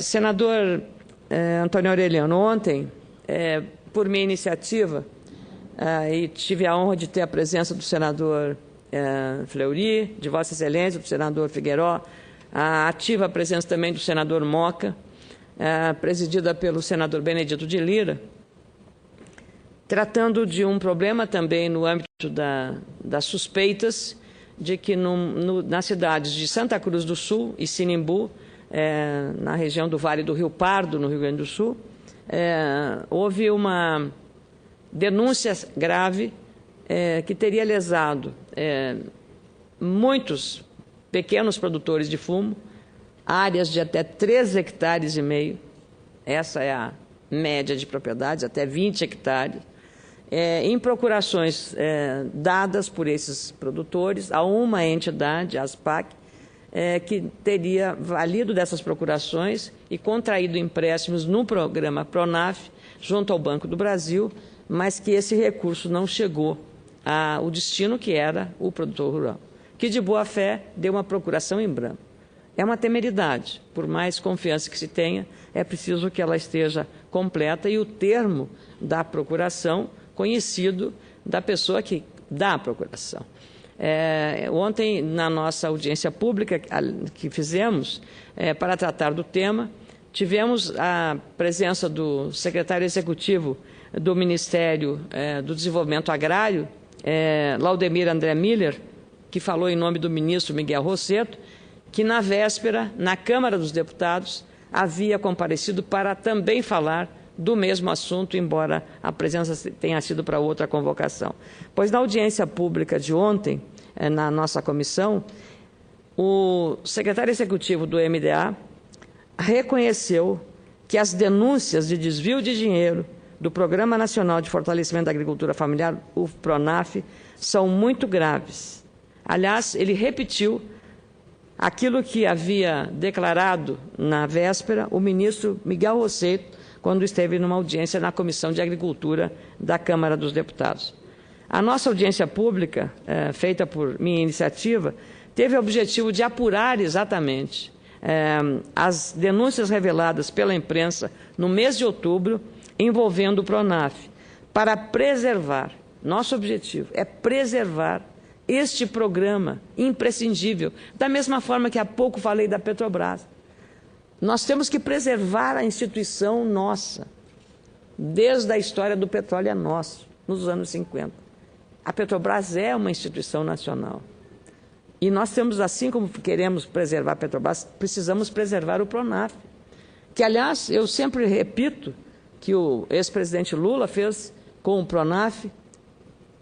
Senador Antônio Aureliano, ontem, por minha iniciativa, e tive a honra de ter a presença do senador Fleury, de Vossa Excelência, do senador Figueiró, a ativa presença também do senador Moca, presidida pelo senador Benedito de Lira, tratando de um problema também no âmbito das suspeitas de que nas cidades de Santa Cruz do Sul e Sinimbu, na região do Vale do Rio Pardo, no Rio Grande do Sul, houve uma denúncia grave que teria lesado muitos pequenos produtores de fumo, áreas de até 3,5 hectares, essa é a média de propriedades, até 20 hectares, em procurações dadas por esses produtores a uma entidade, a ASPAC, que teria valido dessas procurações e contraído empréstimos no programa PRONAF, junto ao Banco do Brasil, mas que esse recurso não chegou ao destino que era o produtor rural, que de boa fé deu uma procuração em branco. É uma temeridade, por mais confiança que se tenha, é preciso que ela esteja completa e o termo da procuração conhecido da pessoa que dá a procuração. Ontem, na nossa audiência pública que fizemos para tratar do tema, tivemos a presença do secretário executivo do Ministério do Desenvolvimento Agrário, Laudemir André Miller, que falou em nome do ministro Miguel Rossetto, que na véspera, na Câmara dos Deputados, havia comparecido para também falar do mesmo assunto, embora a presença tenha sido para outra convocação. Pois na audiência pública de ontem, na nossa comissão, o secretário executivo do MDA reconheceu que as denúncias de desvio de dinheiro do Programa Nacional de Fortalecimento da Agricultura Familiar, o PRONAF, são muito graves. Aliás, ele repetiu aquilo que havia declarado na véspera o ministro Miguel Rossetto, quando esteve numa audiência na Comissão de Agricultura da Câmara dos Deputados. A nossa audiência pública, feita por minha iniciativa, teve o objetivo de apurar exatamente as denúncias reveladas pela imprensa no mês de outubro, envolvendo o PRONAF, para preservar, nosso objetivo é preservar este programa imprescindível, da mesma forma que há pouco falei da Petrobras. Nós temos que preservar a instituição nossa, desde a história do petróleo é nosso, nos anos 50. A Petrobras é uma instituição nacional. E nós temos, assim como queremos preservar a Petrobras, precisamos preservar o PRONAF. Que, aliás, eu sempre repito que o ex-presidente Lula fez com o PRONAF,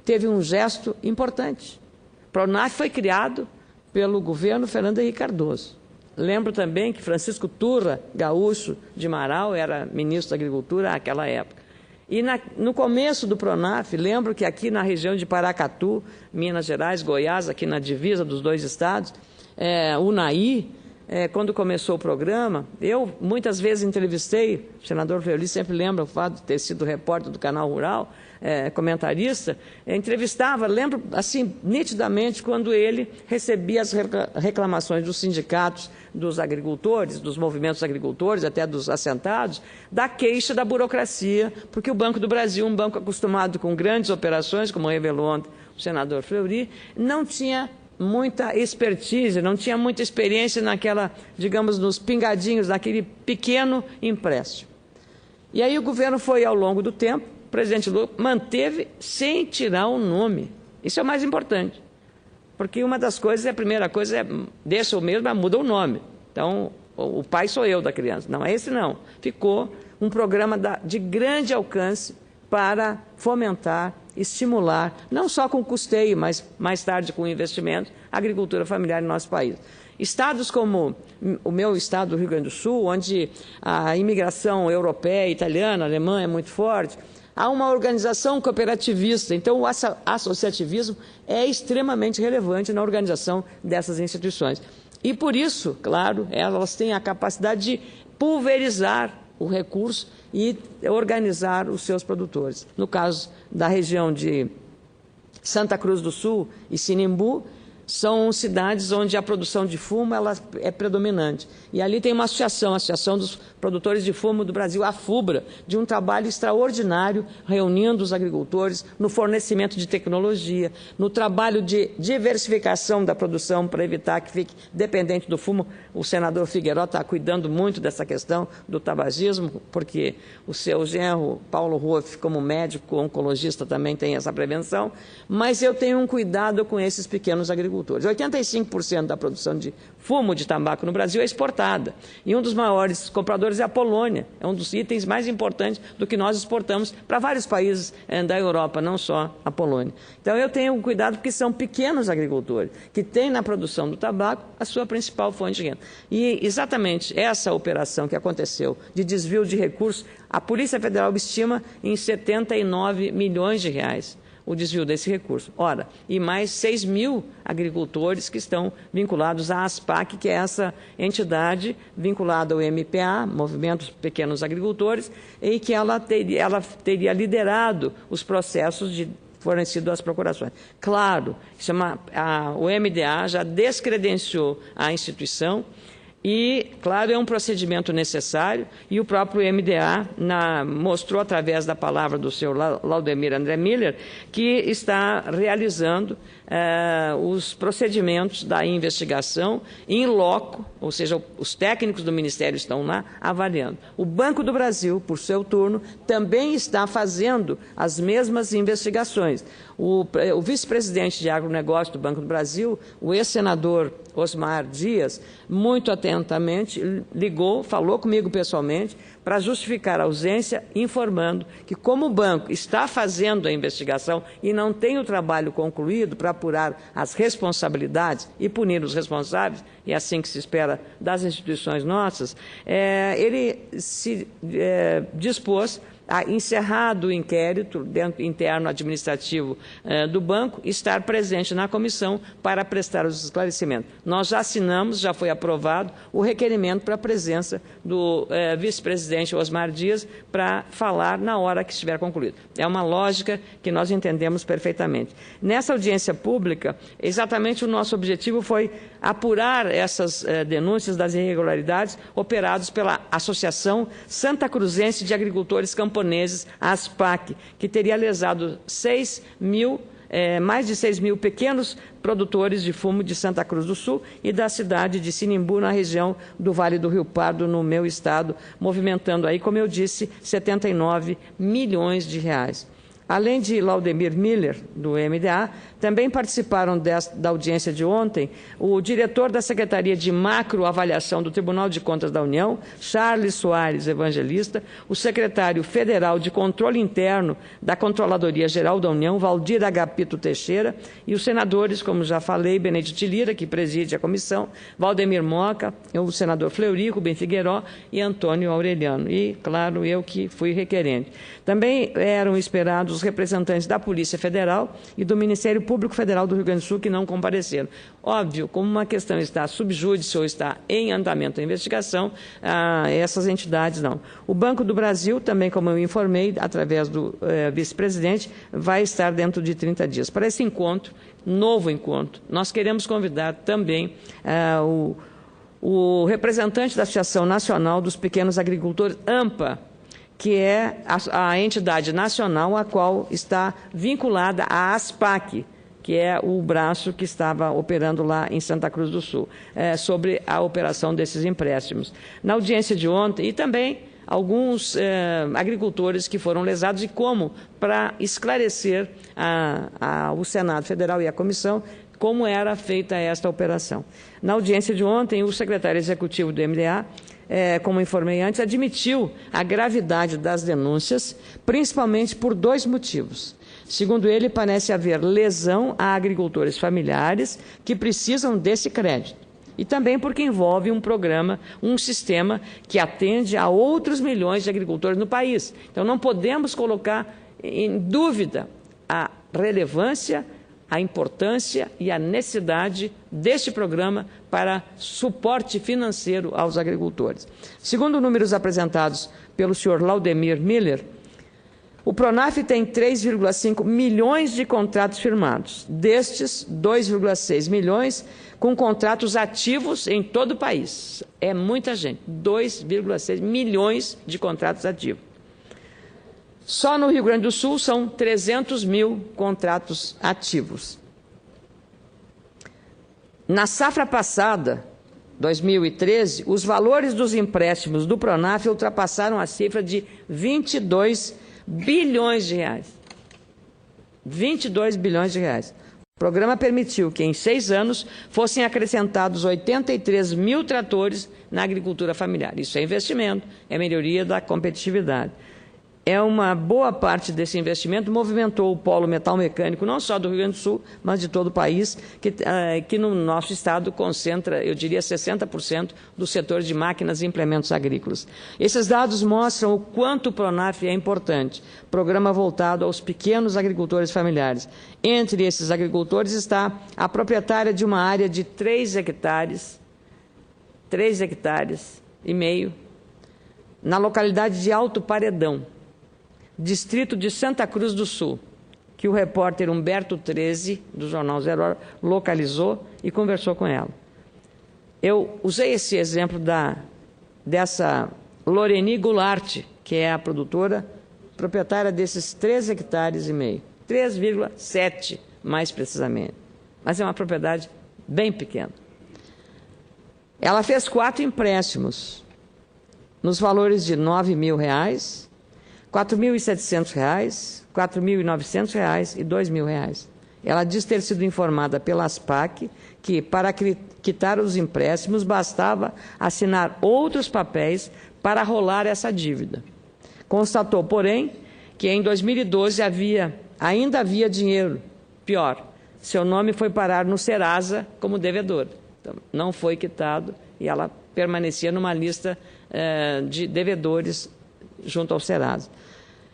teve um gesto importante. O PRONAF foi criado pelo governo Fernando Henrique Cardoso. Lembro também que Francisco Turra Gaúcho de Amaral era ministro da Agricultura naquela época. E no começo do PRONAF, lembro que aqui na região de Paracatu, Minas Gerais, Goiás, aqui na divisa dos dois estados, Unaí, quando começou o programa, eu muitas vezes entrevistei, o senador Fleury sempre lembra o fato de ter sido repórter do Canal Rural, comentarista, entrevistava, lembro assim nitidamente quando ele recebia as reclamações dos sindicatos, dos agricultores, dos movimentos agricultores, até dos assentados, da queixa da burocracia, porque o Banco do Brasil, um banco acostumado com grandes operações, como revelou ontem o senador Fleury, não tinha muita expertise, não tinha muita experiência naquela, digamos, nos pingadinhos, naquele pequeno empréstimo. E aí o governo foi, ao longo do tempo, o presidente Lula manteve sem tirar o nome. Isso é o mais importante. Porque uma das coisas, a primeira coisa deixa o mesmo, mas muda o nome. Então, o pai sou eu da criança. Não, é esse não. Ficou um programa de grande alcance para fomentar, estimular, não só com custeio, mas mais tarde com investimento, a agricultura familiar no nosso país. Estados como o meu estado do Rio Grande do Sul, onde a imigração europeia, italiana, alemã é muito forte, há uma organização cooperativista, então o associativismo é extremamente relevante na organização dessas instituições. E por isso, claro, elas têm a capacidade de pulverizar o recurso e organizar os seus produtores. No caso da região de Santa Cruz do Sul e Sinimbu, são cidades onde a produção de fumo ela é predominante. E ali tem uma associação, a Associação dos Produtores de Fumo do Brasil, a FUBRA, de um trabalho extraordinário, reunindo os agricultores no fornecimento de tecnologia, no trabalho de diversificação da produção para evitar que fique dependente do fumo. O senador Figueiró está cuidando muito dessa questão do tabagismo, porque o seu genro, Paulo Ruff, como médico oncologista, também tem essa prevenção, mas eu tenho um cuidado com esses pequenos agricultores. 85% da produção de fumo de tabaco no Brasil é exportada. E um dos maiores compradores é a Polônia. É um dos itens mais importantes do que nós exportamos para vários países da Europa, não só a Polônia. Então, eu tenho um cuidado porque são pequenos agricultores que têm na produção do tabaco a sua principal fonte de renda. E exatamente essa operação que aconteceu de desvio de recursos, a Polícia Federal estima em 79 milhões de reais. O desvio desse recurso. Ora, e mais 6 mil agricultores que estão vinculados à ASPAC, que é essa entidade vinculada ao MPA, Movimento Pequenos Agricultores, e que ela teria liderado os processos de fornecido às procurações. Claro, o MDA já descredenciou a instituição e, claro, é um procedimento necessário e o próprio MDA mostrou, através da palavra do senhor Laudemir André Miller, que está realizando os procedimentos da investigação em loco, ou seja, os técnicos do Ministério estão lá avaliando. O Banco do Brasil, por seu turno, também está fazendo as mesmas investigações. O vice-presidente de agronegócio do Banco do Brasil, o ex-senador Osmar Dias, muito atentamente ligou, falou comigo pessoalmente, para justificar a ausência, informando que, como o banco está fazendo a investigação e não tem o trabalho concluído para apurar as responsabilidades e punir os responsáveis, e é assim que se espera das instituições nossas, ele se dispôs a, encerrado o inquérito interno administrativo do banco, estar presente na comissão para prestar os esclarecimentos. Nós já assinamos, já foi aprovado, o requerimento para a presença do vice-presidente Osmar Dias para falar na hora que estiver concluído. É uma lógica que nós entendemos perfeitamente. Nessa audiência pública, exatamente o nosso objetivo foi apurar essas denúncias das irregularidades operadas pela Associação Santa Cruzense de Agricultores Camponeses, a ASPAC, que teria lesado mais de 6 mil pequenos produtores de fumo de Santa Cruz do Sul e da cidade de Sinimbu, na região do Vale do Rio Pardo, no meu estado, movimentando aí, como eu disse, 79 milhões de reais. Além de Laudemir Miller, do MDA, também participaram da audiência de ontem o diretor da Secretaria de Macroavaliação do Tribunal de Contas da União, Charles Soares Evangelista, o secretário federal de Controle Interno da Controladoria Geral da União, Valdir Agapito Teixeira, e os senadores, como já falei, Benedito Lira, que preside a comissão, Valdemir Moca, o senador Fleury, Rubem Figueiró e Antônio Aureliano. E, claro, eu que fui requerente. Também eram esperados os representantes da Polícia Federal e do Ministério Público Federal do Rio Grande do Sul, que não compareceram. Óbvio, como uma questão está sub júdice ou está em andamento a investigação, essas entidades não. O Banco do Brasil, também como eu informei, através do vice-presidente, vai estar dentro de 30 dias. Para esse encontro, novo encontro, nós queremos convidar também o representante da Associação Nacional dos Pequenos Agricultores, AMPA, que é a entidade nacional a qual está vinculada à ASPAC, que é o braço que estava operando lá em Santa Cruz do Sul, sobre a operação desses empréstimos. Na audiência de ontem, e também alguns agricultores que foram lesados, e como, para esclarecer o Senado Federal e a Comissão, como era feita esta operação. Na audiência de ontem, o secretário executivo do MDA, como informei antes, admitiu a gravidade das denúncias, principalmente por 2 motivos. Segundo ele, parece haver lesão a agricultores familiares que precisam desse crédito. E também porque envolve um programa, um sistema que atende a outros milhões de agricultores no país. Então, não podemos colocar em dúvida a relevância, a importância e a necessidade deste programa para suporte financeiro aos agricultores. Segundo números apresentados pelo senhor Laudemir Miller, O Pronaf tem 3,5 milhões de contratos firmados. Destes, 2,6 milhões com contratos ativos em todo o país. É muita gente, 2,6 milhões de contratos ativos. Só no Rio Grande do Sul são 300 mil contratos ativos. Na safra passada, 2013, os valores dos empréstimos do Pronaf ultrapassaram a cifra de 22 bilhões de reais. 22 bilhões de reais. O programa permitiu que, em 6 anos, fossem acrescentados 83 mil tratores na agricultura familiar. Isso é investimento, é melhoria da competitividade. Uma boa parte desse investimento movimentou o polo metal-mecânico, não só do Rio Grande do Sul, mas de todo o país, que no nosso estado concentra, eu diria, 60% do setor de máquinas e implementos agrícolas. Esses dados mostram o quanto o Pronaf é importante, programa voltado aos pequenos agricultores familiares. Entre esses agricultores está a proprietária de uma área de 3 hectares e meio, na localidade de Alto Paredão, distrito de Santa Cruz do Sul, que o repórter Humberto 13, do jornal Zero Hora, localizou e conversou com ela. Eu usei esse exemplo dessa Loreni Goulart, que é a produtora, proprietária desses 3 hectares e meio, 3,7 mais precisamente, mas é uma propriedade bem pequena. Ela fez 4 empréstimos, nos valores de R$ 9.000, R$ 4.700, R$ 4.900 e R$ 2.000. Ela diz ter sido informada pela ASPAC que, para quitar os empréstimos, bastava assinar outros papéis para rolar essa dívida. Constatou, porém, que em 2012 ainda havia dinheiro. Pior, seu nome foi parar no Serasa como devedor. Então, não foi quitado e ela permanecia numa lista de devedores junto ao Serasa.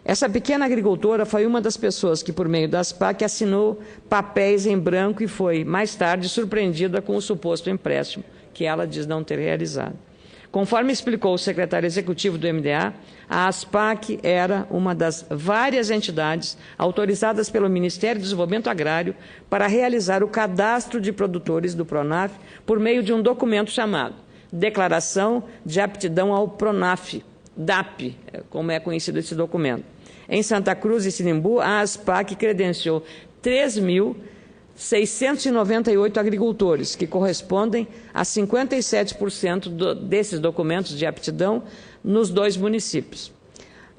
Essa pequena agricultora foi uma das pessoas que, por meio da ASPAC, assinou papéis em branco e foi, mais tarde, surpreendida com o suposto empréstimo, que ela diz não ter realizado. Conforme explicou o secretário executivo do MDA, a ASPAC era uma das várias entidades autorizadas pelo Ministério do Desenvolvimento Agrário para realizar o cadastro de produtores do Pronaf por meio de um documento chamado Declaração de Aptidão ao Pronaf, DAP, como é conhecido esse documento. Em Santa Cruz e Sinimbu, a ASPAC credenciou 3.698 agricultores, que correspondem a 57% desses documentos de aptidão nos 2 municípios.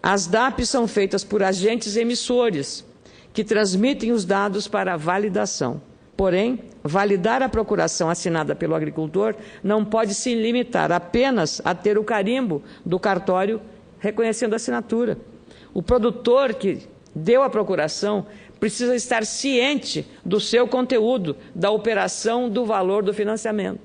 As DAPs são feitas por agentes emissores, que transmitem os dados para validação. Porém, validar a procuração assinada pelo agricultor não pode se limitar apenas a ter o carimbo do cartório reconhecendo a assinatura. O produtor que deu a procuração precisa estar ciente do seu conteúdo, da operação, do valor do financiamento.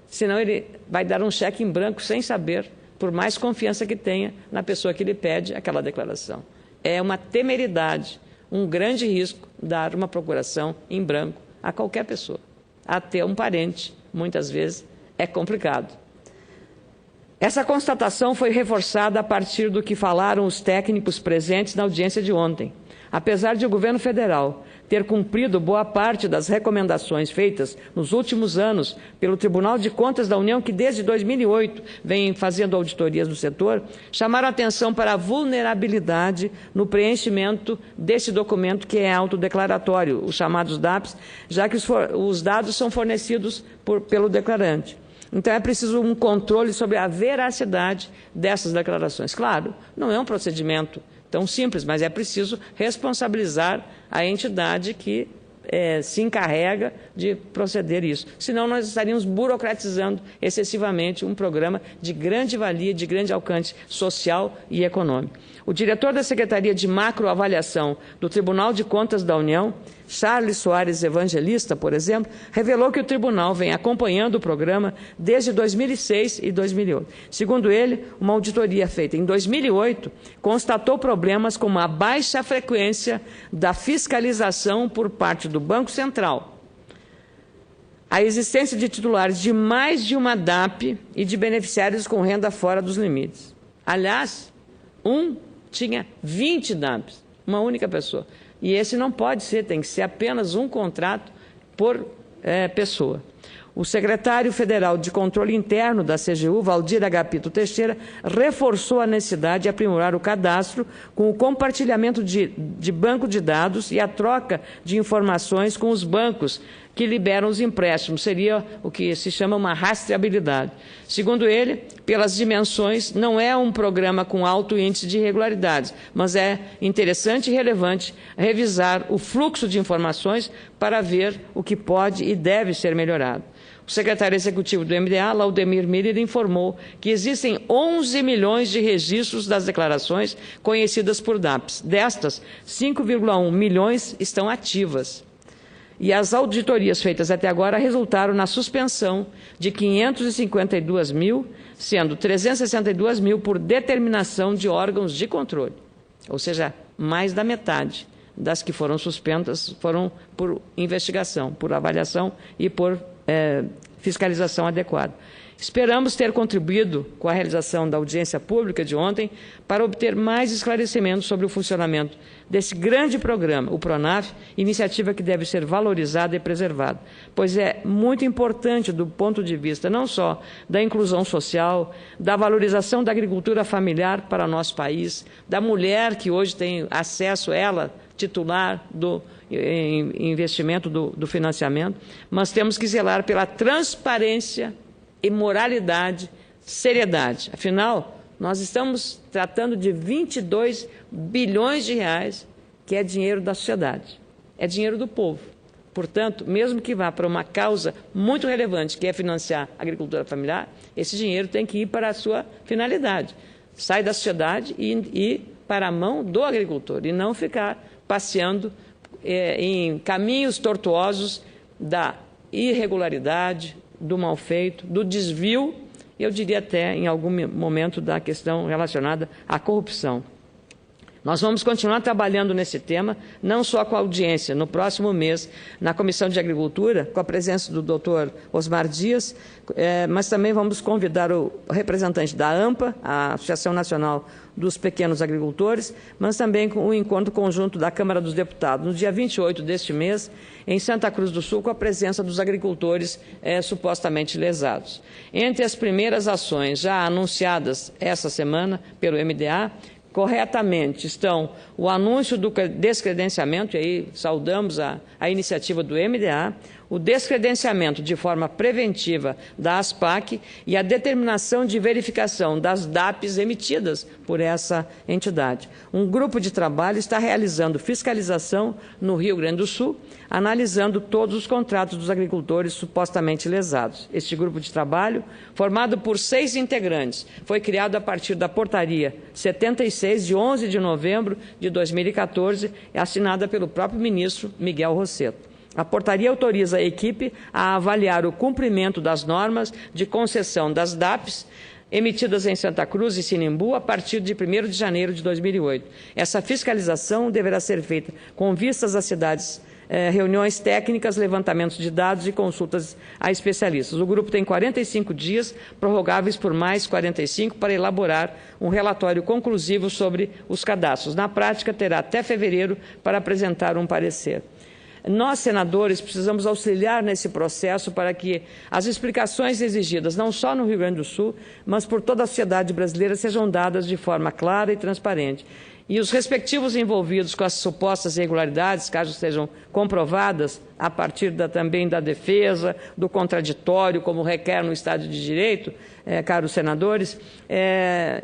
Senão ele vai dar um cheque em branco sem saber, por mais confiança que tenha na pessoa que lhe pede aquela declaração. É uma temeridade, um grande risco dar uma procuração em branco a qualquer pessoa. Até um parente, muitas vezes, é complicado. Essa constatação foi reforçada a partir do que falaram os técnicos presentes na audiência de ontem. Apesar de o governo federal ter cumprido boa parte das recomendações feitas nos últimos anos pelo Tribunal de Contas da União, que desde 2008 vem fazendo auditorias no setor, chamaram a atenção para a vulnerabilidade no preenchimento desse documento que é autodeclaratório, os chamados DAPs, já que os dados são fornecidos pelo declarante. Então, é preciso um controle sobre a veracidade dessas declarações. Claro, não é um procedimento tão simples, mas é preciso responsabilizar a entidade que se encarrega de proceder isso. Senão, nós estaríamos burocratizando excessivamente um programa de grande valia, de grande alcance social e econômico. O diretor da Secretaria de Macroavaliação do Tribunal de Contas da União, Charles Soares Evangelista, por exemplo, revelou que o tribunal vem acompanhando o programa desde 2006 e 2008. Segundo ele, uma auditoria feita em 2008 constatou problemas como a baixa frequência da fiscalização por parte do Banco Central, a existência de titulares de mais de uma DAP e de beneficiários com renda fora dos limites. Aliás, tinha 20 DAPs. uma única pessoa. E esse não pode ser, tem que ser apenas um contrato por pessoa. O secretário federal de Controle Interno da CGU, Valdir Agapito Teixeira, reforçou a necessidade de aprimorar o cadastro com o compartilhamento de banco de dados e a troca de informações com os bancos que liberam os empréstimos. Seria o que se chama uma rastreabilidade. Segundo ele, pelas dimensões, não é um programa com alto índice de irregularidades, mas é interessante e relevante revisar o fluxo de informações para ver o que pode e deve ser melhorado. O secretário executivo do MDA, Laudemir Miller, informou que existem 11 milhões de registros das declarações conhecidas por DAPs. Destas, 5,1 milhões estão ativas. E as auditorias feitas até agora resultaram na suspensão de 552 mil, sendo 362 mil por determinação de órgãos de controle. Ou seja, mais da metade das que foram suspensas foram por investigação, por avaliação e por fiscalização adequada. Esperamos ter contribuído com a realização da audiência pública de ontem para obter mais esclarecimentos sobre o funcionamento desse grande programa, o PRONAF, iniciativa que deve ser valorizada e preservada, pois é muito importante do ponto de vista não só da inclusão social, da valorização da agricultura familiar para o nosso país, da mulher que hoje tem acesso, ela, titular do investimento do financiamento, mas temos que zelar pela transparência e moralidade, seriedade. Afinal, nós estamos tratando de 22 bilhões de reais, que é dinheiro da sociedade, é dinheiro do povo. Portanto, mesmo que vá para uma causa muito relevante, que é financiar a agricultura familiar, esse dinheiro tem que ir para a sua finalidade. Sai da sociedade e para a mão do agricultor, e não ficar passeando em caminhos tortuosos da irregularidade, do mal feito, do desvio, eu diria até em algum momento da questão relacionada à corrupção. Nós vamos continuar trabalhando nesse tema, não só com a audiência, no próximo mês, na Comissão de Agricultura, com a presença do Dr. Osmar Dias, mas também vamos convidar o representante da AMPA, a Associação Nacional dos Pequenos Agricultores, mas também com o encontro conjunto da Câmara dos Deputados, no dia 28 deste mês, em Santa Cruz do Sul, com a presença dos agricultores supostamente lesados. Entre as primeiras ações já anunciadas essa semana pelo MDA, corretamente estão o anúncio do descredenciamento, e aí saudamos a iniciativa do MDA, o descredenciamento de forma preventiva da ASPAC e a determinação de verificação das DAPs emitidas por essa entidade. Um grupo de trabalho está realizando fiscalização no Rio Grande do Sul, analisando todos os contratos dos agricultores supostamente lesados. Este grupo de trabalho, formado por 6 integrantes, foi criado a partir da portaria 76, de 11 de novembro de 2014, assinada pelo próprio ministro Miguel Rosseto. A portaria autoriza a equipe a avaliar o cumprimento das normas de concessão das DAPs emitidas em Santa Cruz e Sinimbu a partir de 1º de janeiro de 2008. Essa fiscalização deverá ser feita com vistas às cidades, reuniões técnicas, levantamentos de dados e consultas a especialistas. O grupo tem 45 dias, prorrogáveis por mais 45, para elaborar um relatório conclusivo sobre os cadastros. Na prática, terá até fevereiro para apresentar um parecer. Nós, senadores, precisamos auxiliar nesse processo para que as explicações exigidas, não só no Rio Grande do Sul, mas por toda a sociedade brasileira, sejam dadas de forma clara e transparente. E os respectivos envolvidos com as supostas irregularidades, caso sejam comprovadas, a partir também da defesa, do contraditório, como requer no Estado de Direito, caros senadores,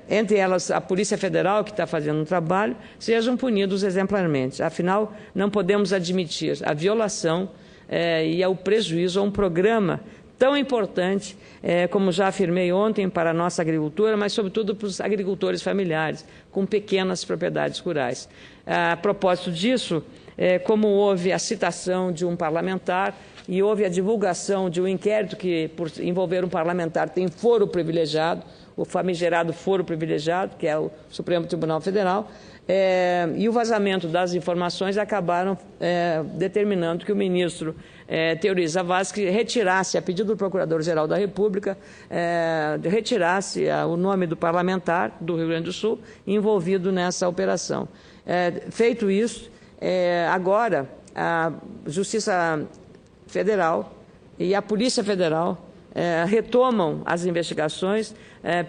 entre elas a Polícia Federal, que está fazendo um trabalho, sejam punidos exemplarmente. Afinal, não podemos admitir a violação e o prejuízo a um programa tão importante, como já afirmei ontem, para a nossa agricultura, mas sobretudo para os agricultores familiares, com pequenas propriedades rurais. A propósito disso, como houve a citação de um parlamentar e houve a divulgação de um inquérito que, por envolver um parlamentar, tem foro privilegiado, o famigerado foro privilegiado, que é o Supremo Tribunal Federal, e o vazamento das informações acabaram determinando que o ministro Teori Zavascki retirasse, a pedido do Procurador-Geral da República, retirasse o nome do parlamentar do Rio Grande do Sul envolvido nessa operação. Feito isso, agora a Justiça Federal e a Polícia Federal retomam as investigações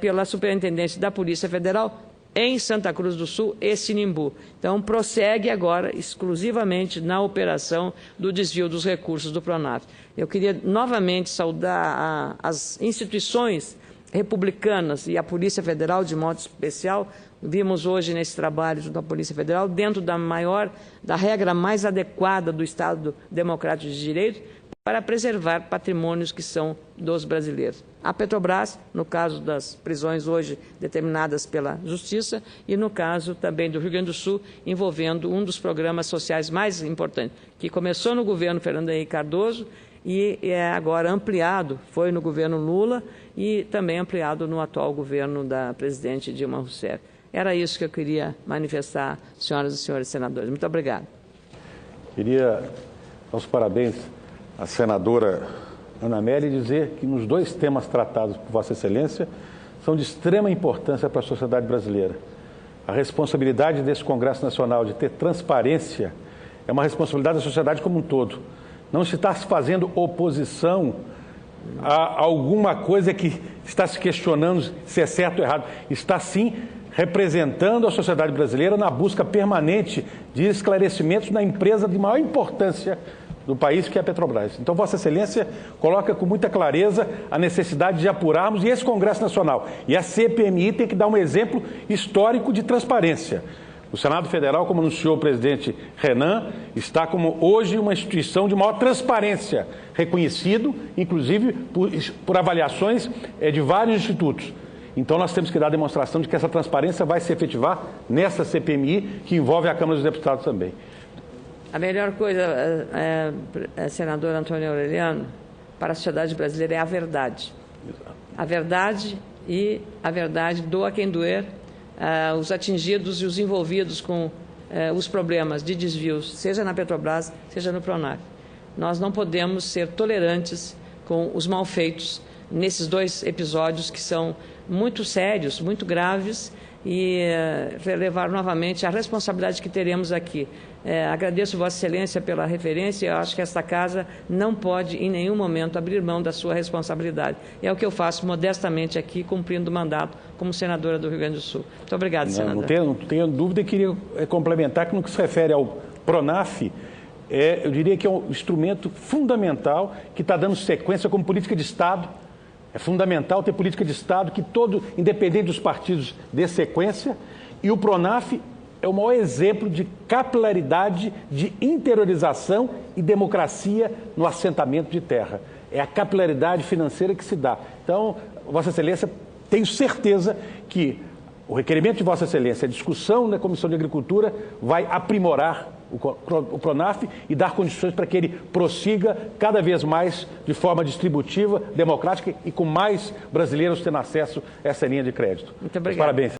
pela Superintendência da Polícia Federal em Santa Cruz do Sul e Sinimbu. Então, prossegue agora exclusivamente na operação do desvio dos recursos do Pronaf. Eu queria novamente saudar as instituições republicanas e a Polícia Federal de modo especial. Vimos hoje nesse trabalho junto à Polícia Federal, dentro da regra mais adequada do Estado Democrático de Direito, para preservar patrimônios que são dos brasileiros. A Petrobras, no caso das prisões hoje determinadas pela Justiça, e no caso também do Rio Grande do Sul, envolvendo um dos programas sociais mais importantes, que começou no governo Fernando Henrique Cardoso e é agora ampliado, foi no governo Lula e também ampliado no atual governo da presidente Dilma Rousseff. Era isso que eu queria manifestar, senhoras e senhores senadores. Muito obrigado. Queria dar os parabéns à senadora Ana Amélia e dizer que nos dois temas tratados por Vossa Excelência são de extrema importância para a sociedade brasileira. A responsabilidade desse Congresso Nacional de ter transparência é uma responsabilidade da sociedade como um todo. Não se está se fazendo oposição a alguma coisa que está se questionando se é certo ou errado. Está sim representando a sociedade brasileira na busca permanente de esclarecimentos na empresa de maior importância do país, que é a Petrobras. Então, Vossa Excelência coloca com muita clareza a necessidade de apurarmos, e esse Congresso Nacional e a CPMI tem que dar um exemplo histórico de transparência. O Senado Federal, como anunciou o presidente Renan, está como hoje uma instituição de maior transparência, reconhecido, inclusive, por avaliações de vários institutos. Então, nós temos que dar demonstração de que essa transparência vai se efetivar nessa CPMI, que envolve a Câmara dos Deputados também. A melhor coisa, senador Antônio Aureliano, para a sociedade brasileira é a verdade. A verdade e a verdade doa quem doer, os atingidos e os envolvidos com os problemas de desvios, seja na Petrobras, seja no Pronaf. Nós não podemos ser tolerantes com os malfeitos nesses dois episódios que são muito sérios, muito graves, e relevar novamente a responsabilidade que teremos aqui. Agradeço Vossa Excelência pela referência. Eu acho que esta Casa não pode, em nenhum momento, abrir mão da sua responsabilidade. É o que eu faço modestamente aqui, cumprindo o mandato como senadora do Rio Grande do Sul. Muito obrigada, senadora. Não tenho dúvida, e queria complementar que no que se refere ao Pronaf, eu diria que é um instrumento fundamental que está dando sequência como política de Estado. É fundamental ter política de Estado que todo, independente dos partidos, dê sequência, e o Pronaf é o maior exemplo de capilaridade, de interiorização e democracia no assentamento de terra. É a capilaridade financeira que se dá. Então, Vossa Excelência, tenho certeza que o requerimento de Vossa Excelência, a discussão na Comissão de Agricultura, vai aprimorar o Pronaf e dar condições para que ele prossiga cada vez mais de forma distributiva, democrática e com mais brasileiros tendo acesso a essa linha de crédito. Muito obrigado. Parabéns.